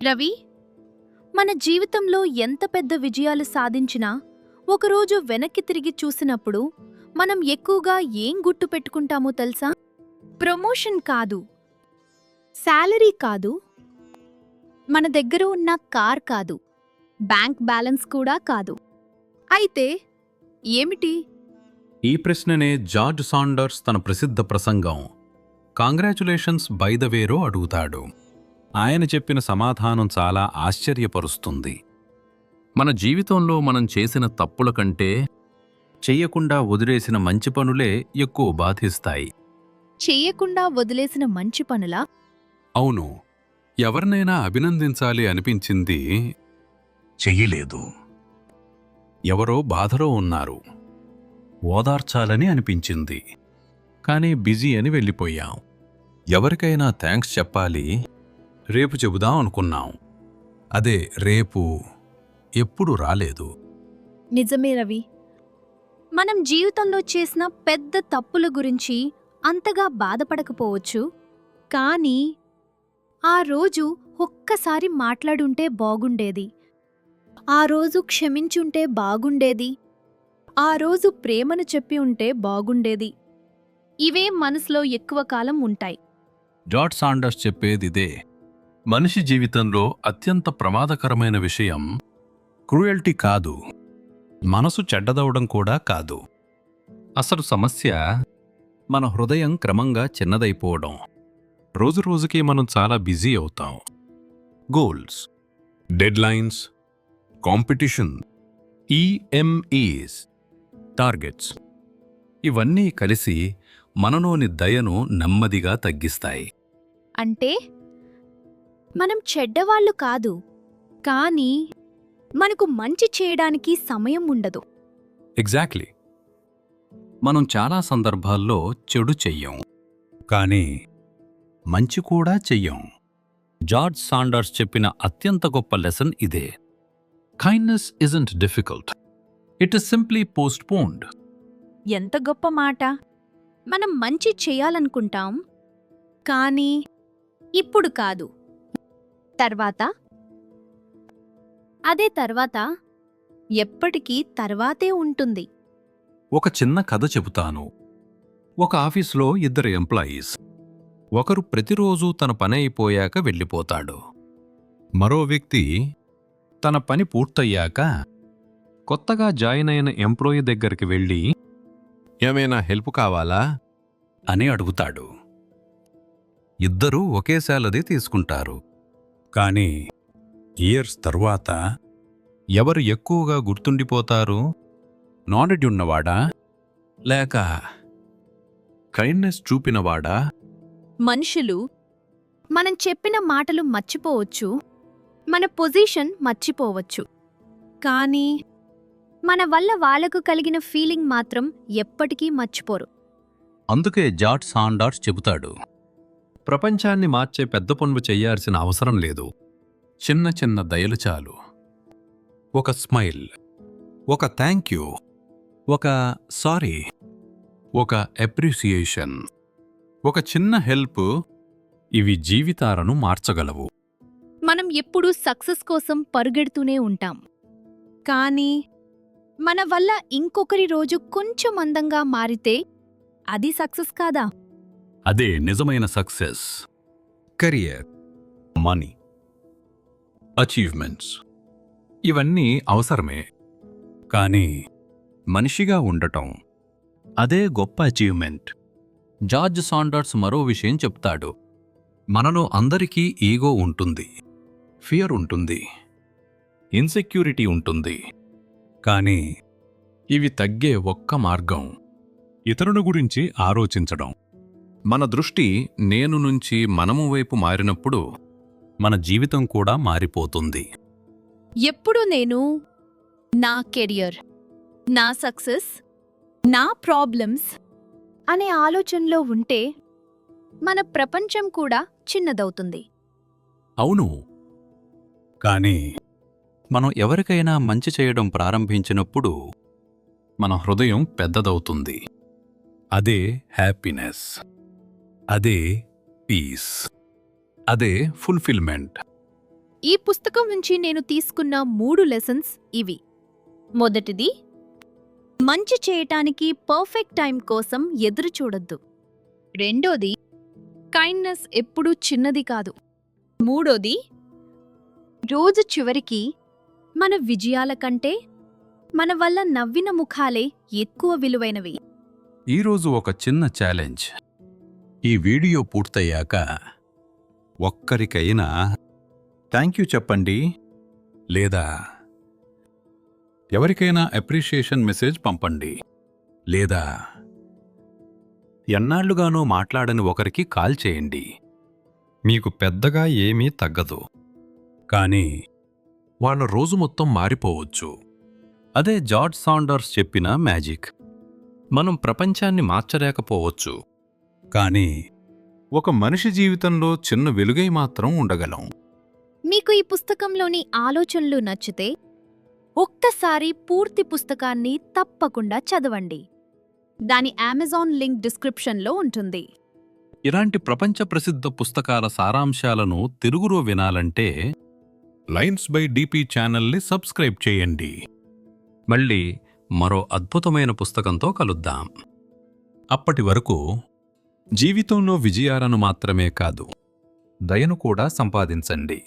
రవి, మన జీవితంలో ఎంత పెద్ద విజయాలు సాధించినా ఒకరోజు వెనక్కి తిరిగి చూసినప్పుడు మనం ఎక్కువగా ఏం గుర్తు పెట్టుకుంటామో తెలుసా? ప్రమోషన్ కాదు, శాలరీ కాదు, మన దగ్గర ఉన్న కార్ కాదు, బ్యాంక్ బ్యాలెన్స్ కూడా కాదు. అయితే ఏమిటి? ఈ ప్రశ్ననే జార్జ్ సాండర్స్ తన ప్రసిద్ధ ప్రసంగం కాంగ్రాచ్యులేషన్స్ బై ద వేలో అడుగుతాడు. ఆయన చెప్పిన సమాధానం చాలా ఆశ్చర్యపరుస్తుంది. మన జీవితంలో మనం చేసిన తప్పుల కంటే చెయ్యకుండా వదిలేసిన మంచి పనులే ఎక్కువ బాధిస్తాయి. చెయ్యకుండా వదిలేసిన మంచి పనులా? అవును, ఎవరినైనా అభినందించాలి అనిపించింది, చెయ్యలేదు. ఎవరో బాధలో ఉన్నారు, ఓదార్చాలని అనిపించింది, కానీ బిజీ అని వెళ్ళిపోయాం. ఎవరికైనా థ్యాంక్స్ చెప్పాలి, రేపు చెబుదాం అనుకున్నాం. అదే రేపు ఎప్పుడు రాలేదు. నిజమే రవి, మనం జీవితంలో చేసిన పెద్ద తప్పుల గురించి అంతగా బాధపడకపోవచ్చు, కానీ ఆ రోజు ఒక్కసారి మాట్లాడుంటే బాగుండేది, ఆ రోజు క్షమించుంటే బాగుండేది, ఆ రోజు ప్రేమను చెప్పి ఉంటే బాగుండేది. ఇవే మనసులో ఎక్కువ కాలం ఉంటాయి. జార్జ్ సాండర్స్ చెప్పేదిదే. మనిషి జీవితంలో అత్యంత ప్రమాదకరమైన విషయం క్రూయల్టీ కాదు, మనసు చెడ్డదవడం కూడా కాదు. అసలు సమస్య మన హృదయం క్రమంగా చిన్నదైపోవడం. రోజురోజుకి మనం చాలా బిజీ అవుతాం. గోల్స్, డెడ్లైన్స్, కాంపిటీషన్, ఈఎంఈస్, టార్గెట్స్, ఇవన్నీ కలిసి మనలోని దయను నెమ్మదిగా తగ్గిస్తాయి. అంటే మనం చెడ్డవాళ్ళు కాదు, కానీ మనకు మంచి చేయడానికి సమయం ఉండదు. ఎగ్జాక్ట్లీ. మనం చాలా సందర్భాల్లో చెడు చెయ్యం, కానీ మంచి కూడా చెయ్యం. జార్జ్ సాండర్స్ చెప్పిన అత్యంత గొప్ప లెసన్ ఇదే. Kindness isn't difficult, it is simply postponed. ఎంత గొప్ప మాట! మనం మంచి చేయాలనుకుంటాం, కానీ ఇప్పుడు కాదు, తర్వాత. అదే తర్వాత ఎప్పటికీ తర్వాతే ఉంటుంది. ఒక చిన్న కథ చెబుతాను. ఒక ఆఫీసులో ఇద్దరు ఎంప్లాయీస్. ఒకరు ప్రతిరోజూ తన పని అయిపోయాక వెళ్ళిపోతాడు. మరో వ్యక్తి తన పని పూర్తయ్యాక కొత్తగా జాయిన్ అయిన ఎంప్లాయీ దగ్గరికి వెళ్ళి, ఏమైనా హెల్ప్ కావాలా అని అడుగుతాడు. ఇద్దరూ ఒకే శాలరీ తీసుకుంటారు. కానీ ఇయర్స్ తర్వాత ఎవరు ఎక్కువగా గుర్తుండిపోతారు? నాలెడ్జ్ ఉన్నవాడా లేక కైండ్నెస్ చూపినవాడా? మనుషులు మనం చెప్పిన మాటలు మర్చిపోవచ్చు, మన పొజిషన్ మర్చిపోవచ్చు, కానీ మన వల్ల వాళ్లకు కలిగిన ఫీలింగ్ మాత్రం ఎప్పటికీ మర్చిపోరు. అందుకే జార్జ్ సాండర్స్ చెబుతాడు, ప్రపంచాన్ని మార్చే పెద్ద పనులు చెయ్యాల్సిన అవసరం లేదు. చిన్న చిన్న దయలు చాలు. ఒక స్మైల్, ఒక థ్యాంక్ యూ, ఒక సారీ, ఒక అప్రిసియేషన్, ఒక చిన్న హెల్ప్, ఇవి జీవితాలను మార్చగలవు. మనం ఎప్పుడూ సక్సెస్ కోసం పరుగెడుతూనే ఉంటాం, కానీ మన వల్ల ఇంకొకరి రోజు కొంచెం అందంగా మారితే అది సక్సెస్ కాదా? అదే నిజమైన సక్సెస్. కెరియర్, మనీ, అచీవ్మెంట్స్ ఇవన్నీ అవసరమే, కానీ మనిషిగా ఉండటం, అదే గొప్ప అచీవ్మెంట్. జార్జ్ సాండర్స్ మరో విషయం చెప్తాడు. మనలో అందరికీ ఈగో ఉంటుంది, ఫియర్ ఉంటుంది, ఇన్సెక్యూరిటీ ఉంటుంది, కానీ ఇవి తగ్గే ఒక్క మార్గం ఇతరుల గురించి ఆలోచించడం. మన దృష్టి నేను నుంచి మనము వైపు మారినప్పుడు మన జీవితం కూడా మారిపోతుంది. ఎప్పుడు నేను నా కెరియర్, నా సక్సెస్, నా ప్రాబ్లమ్స్ అనే ఆలోచనలో ఉంటే మన ప్రపంచం కూడా చిన్నదవుతుంది. అవును, కానీ మనం ఎవరికైనా మంచి చేయడం ప్రారంభించినప్పుడు మన హృదయం పెద్దదవుతుంది. అదే హ్యాపీనెస్, అదే పీస్, అదే ఫుల్ఫిల్మెంట్. ఈ పుస్తకం నుంచి నేను తీసుకున్న 3 లెసన్స్ ఇవి. మొదటిది, మంచి చేయటానికి పర్ఫెక్ట్ టైం కోసం ఎదురు చూడొద్దు. రెండోది, కైండ్నెస్ ఎప్పుడూ చిన్నది కాదు. మూడోది, రోజు చివరికి మన విజయాల కంటే మన వల్ల నవ్విన ముఖాలే ఎక్కువ విలువైనవి. ఈరోజు ఒక చిన్న ఛాలెంజ్. ఈ వీడియో పూర్తయ్యాక ఒక్కరికైనా థ్యాంక్ యూ చెప్పండి, లేదా ఎవరికైనా అప్రిషియేషన్ మెసేజ్ పంపండి, లేదా ఎన్నాళ్లుగానో మాట్లాడని ఒకరికి కాల్ చేయండి. మీకు పెద్దగా ఏమీ తగ్గదు, కానీ వాళ్ళ రోజు మొత్తం మారిపోవచ్చు. అదే జార్జ్ సాండర్స్ చెప్పిన మ్యాజిక్. మనం ప్రపంచాన్ని మార్చలేకపోవచ్చు, కానీ ఒక మనిషి జీవితంలో చిన్న వెలుగై మాత్రం ఉండగలం. మీకు ఈ పుస్తకంలోని ఆలోచనలు నచ్చితే ఒక్కసారి పూర్తి పుస్తకాన్ని తప్పకుండా చదవండి. దాని అమెజాన్ లింక్ డిస్క్రిప్షన్లో ఉంటుంది. ఇలాంటి ప్రపంచ ప్రసిద్ధ పుస్తకాల సారాంశాలను తెలుగులో వినాలంటే లైన్స్ బై డిపి ఛానల్ని సబ్స్క్రైబ్ చేయండి. మళ్ళీ మరో అద్భుతమైన పుస్తకంతో కలుద్దాం. అప్పటి వరకు జీవితంలో విజయాలను మాత్రమే కాదు, దయను కూడా సంపాదించండి.